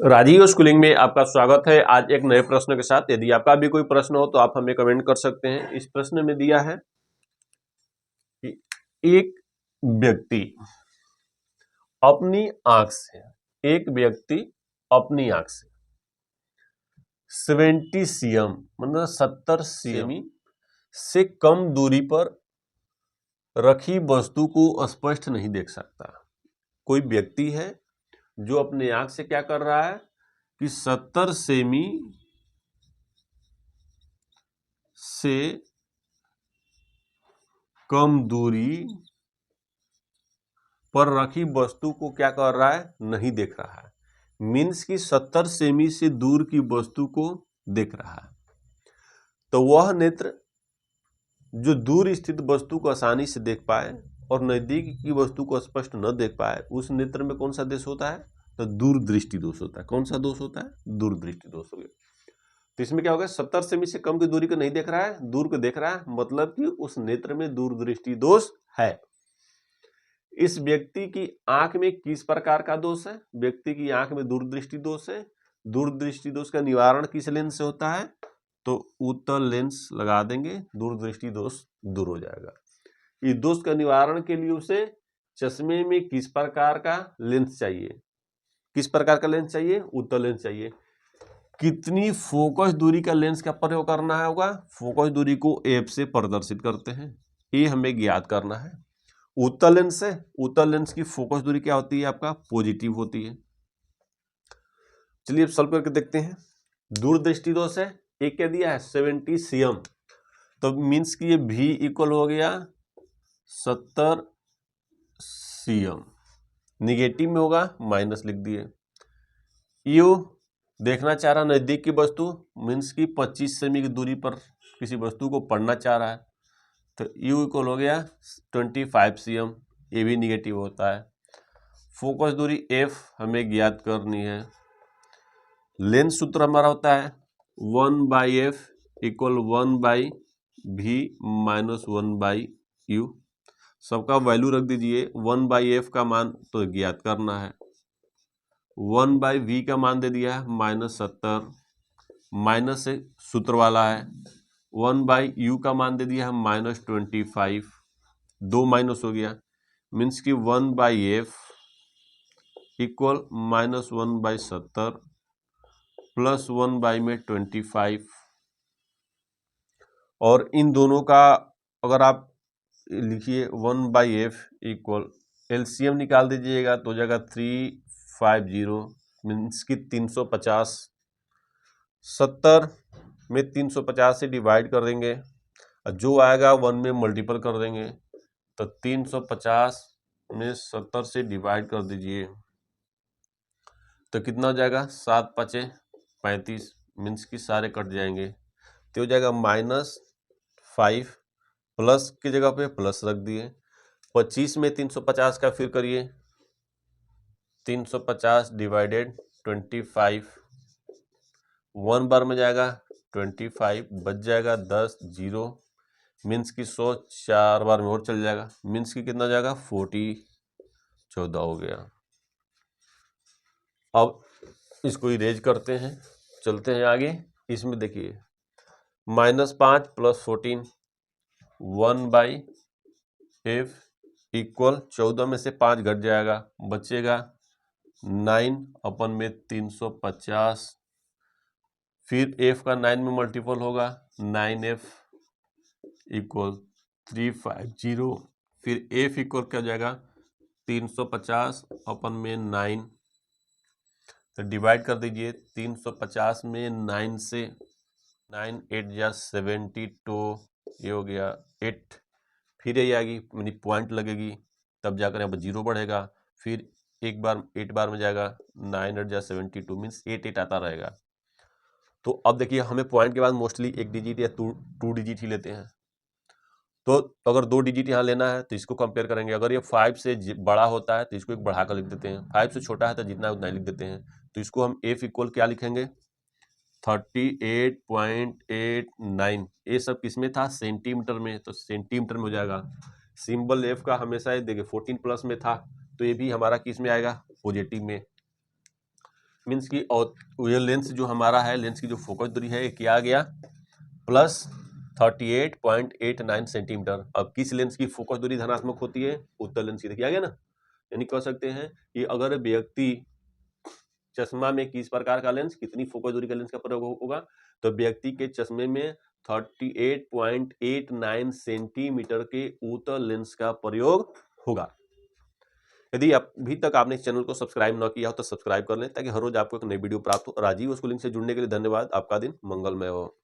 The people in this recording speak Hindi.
राजीव स्कूलिंग में आपका स्वागत है। आज एक नए प्रश्न के साथ। यदि आपका भी कोई प्रश्न हो तो आप हमें कमेंट कर सकते हैं। इस प्रश्न में दिया है कि एक व्यक्ति अपनी आंख से 70 cm मतलब 70 cm से कम दूरी पर रखी वस्तु को स्पष्ट नहीं देख सकता। कोई व्यक्ति है जो अपने आंख से क्या कर रहा है कि 70 सेमी से कम दूरी पर रखी वस्तु को क्या कर रहा है, नहीं देख रहा है। मीन्स कि 70 सेमी से दूर की वस्तु को देख रहा है। तो वह नेत्र जो दूर स्थित वस्तु को आसानी से देख पाए और नजदीक की वस्तु को स्पष्ट न देख पाए, उस नेत्र में कौन सा दोष होता है? तो दूरदृष्टि दोष होता है। कौन सा दोष होता है? दूरदृष्टि दोष हो गया। तो इसमें क्या होगा? 70 सेमी से कम की दूरी को नहीं देख रहा है, दूर को देख रहा है, मतलब कि उस नेत्र में दूरदृष्टि दोष है। इस व्यक्ति की आंख में किस प्रकार का दोष है? व्यक्ति की आंख में दूरदृष्टि दोष है। दूरदृष्टि दोष का निवारण किस लेंस से होता है? तो उत्तल लेंस लगा देंगे, दूरदृष्टि दोष दूर हो जाएगा। इस दोष का निवारण के लिए उसे चश्मे में किस प्रकार का लेंस चाहिए? किस प्रकार का लेंस चाहिए? उत्तल लेंस चाहिए। कितनी फोकस दूरी का लेंस का प्रयोग करना है होगा? फोकस दूरी को एफ से प्रदर्शित करते हैं, ये हमें ज्ञात करना है। उत्तल लेंस है, उत्तल लेंस की फोकस दूरी क्या होती है? आपका पॉजिटिव होती है। चलिए अब सॉल्व करके देखते हैं। दूरदृष्टि दोष है, एक क्या दिया है? 70 cm, तो मीन्स कि ये v इक्वल हो गया 70 cm। निगेटिव में होगा, माइनस लिख दिए। यू देखना चाह रहा नजदीक की वस्तु, मीन्स की 25 सेमी की दूरी पर किसी वस्तु को पढ़ना चाह रहा है, तो U इक्वल हो गया 25 cm, ये भी निगेटिव होता है। फोकस दूरी F हमें ज्ञात करनी है। लेंस सूत्र हमारा होता है 1/f equal 1/v minus 1/u। सबका वैल्यू रख दीजिए। 1/f का मान तो ज्ञात करना है, 1/v का मान दे दिया है -70, माइनस से सूत्र वाला है। 1/u का मान दे दिया है -25, दो माइनस हो गया, मीन्स कि 1/f इक्वल -1/70 प्लस 1/में 25। और इन दोनों का अगर आप लिखिए 1/f इक्वल एलसीएम निकाल दीजिएगा तो हो जाएगा 350, मीन्स की 350। 70 में 350 से डिवाइड कर देंगे, जो आएगा 1 में मल्टीपल कर देंगे, तो 350 में 70 से डिवाइड कर दीजिए तो कितना हो जाएगा? 7 × 5 = 35, मीन्स की सारे कट जाएंगे, तो हो जाएगा -5, प्लस की जगह पे प्लस रख दिए। 25 में 350 का फिर करिए, 350 डिवाइडेड 25, 1 बार में जाएगा 25, बच जाएगा 10, 0, मीन्स की 100 4 बार में और चल जाएगा, मीन्स की कितना जाएगा? 40, 14 हो गया। अब इसको इरेज करते हैं, चलते हैं आगे। इसमें देखिए -5 + 14, 1/f इक्वल 14 में से 5 घट जाएगा, बचेगा 9/350, फिर f का 9 में मल्टीपल होगा, 9f इक्वल 350, फिर f इक्वल क्या हो जाएगा? 350/9, तो डिवाइड कर दीजिए। 350 में 9 से 9 8 × 72, ये हो गया 8, फिर ये आएगी यानी पॉइंट लगेगी, तब जाकर यहाँ पर 0 बढ़ेगा, फिर एक बार 8 बार में जाएगा, 9 8 × 72, मीन्स 8 8 आता रहेगा। तो अब देखिए हमें पॉइंट के बाद मोस्टली एक डिजिट या टू डिजिट ही लेते हैं, तो अगर 2 डिजिट यहाँ लेना है तो इसको कंपेयर करेंगे। अगर ये 5 से बड़ा होता है तो इसको एक बढ़ा कर लिख देते हैं, 5 से छोटा है तो जितना उतना ही लिख देते हैं। तो इसको हम f इक्वल क्या लिखेंगे? 38.89। ये सब किसमें था? सेंटीमीटर में, तो सेंटीमीटर में हो जाएगा। सिंबल f का हमेशा देखिए 14 प्लस में था, तो ये भी हमारा किस में आएगा? पॉजिटिव में। मीन्स की और ये लेंस जो हमारा है, लेंस की जो फोकस दूरी है ये क्या आ गया प्लस 38.89 सेंटीमीटर। अब किस लेंस की फोकस दूरी धनात्मक होती है? उत्तल लेंस की। देखिए आ गया ना, यानी कह सकते हैं कि अगर व्यक्ति चश्मा में किस प्रकार का लेंस, कितनी फोकस दूरी का लेंस का प्रयोग होगा, तो व्यक्ति के चश्मे में 38.89 सेंटीमीटर के उत्तल लेंस का प्रयोग होगा। यदि अभी तक आपने इस चैनल को सब्सक्राइब न किया हो तो सब्सक्राइब कर लें ताकि हर रोज आपको एक नई वीडियो प्राप्त हो। राजीव स्कूलिंग से जुड़ने के लिए धन्यवाद। आपका दिन मंगलमय हो।